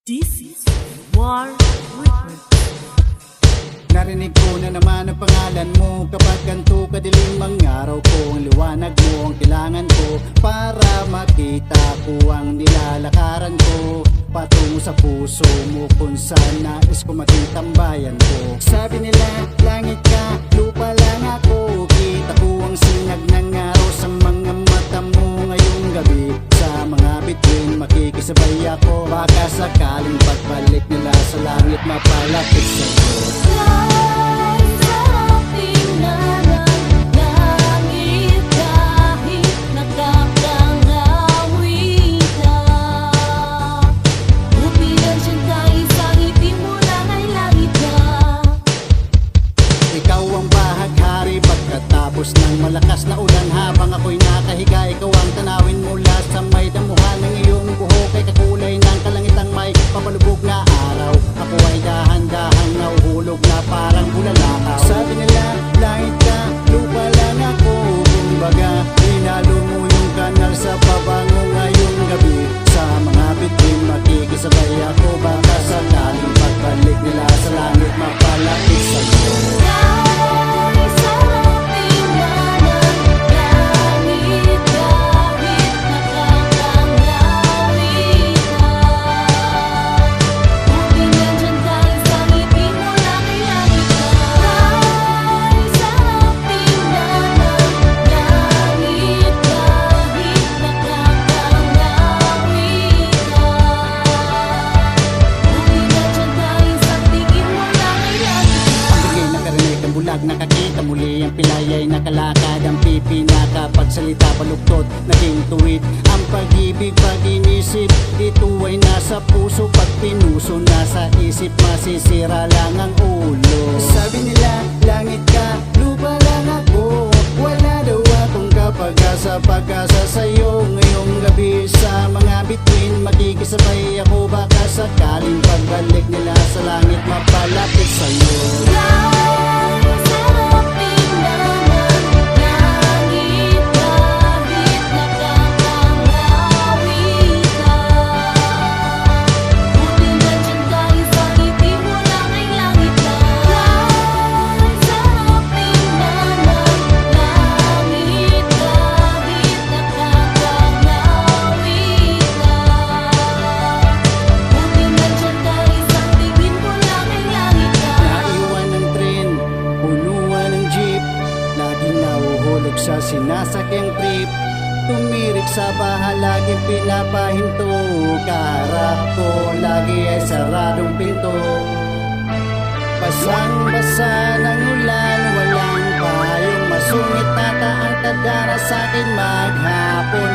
This is War Record. Narinig ko na naman ang pangalan mo kapag ganito kadilim ang araw ko. Ang liwanag mo ang kailangan ko para makita ko ang nilalakaran ko. Patungo sa puso mo kung saan nais ko maging tambayan ko. Sabi nila langit ka, lupa lang ako. Kita ko ang sinag ng araw sa mga mata mo ngayong gabi. Sa mga bituin makikisabay ako. Baka sakaling pagbalik nila sa langit mapalapit sa'yo. Tapos ng malakas na ulan habang ako'y nakahiga, ikaw ang tanawin mula sa may damuhan ng iyong buhok ay kakulay ng kalangitang may papalubog na araw. Ako ay dahan-dahang nauhulog na parang bulalakaw. Sabi nila langit ka, lupa lang ako. Kumbaga hinalo mo yung kanal sa pabango ngayong gabi. Sa mga bituin makikisabay ako. Baka sakaling pagbalik nila sa langit mapalapit sa'yo. Nakakita muli ang pilay ay nakalakad. Ang pipi nakapagsalita paluktot, naging tuwid ang pag-ibig pag inisip. Ito ay nasa puso, pag pinuso nasa isip. Masisira lang ang ulo. Sabi nila langit ka, lupa lang ako. Wala daw akong kapag-asa, pag-asa sa'yo ngayong gabi. Sa mga bituin makikisabay ako. Baka sakaling pagbalik nila sa langit mapalapit sa'yo. Sa sinasakyang trip, tumirik sa baha, laging pinapahinto. Kaharap ko, lagi ay saradong pinto. Basang-basa ng ulan, walang payong masungit. Tata ang tadara sa'kin maghapon.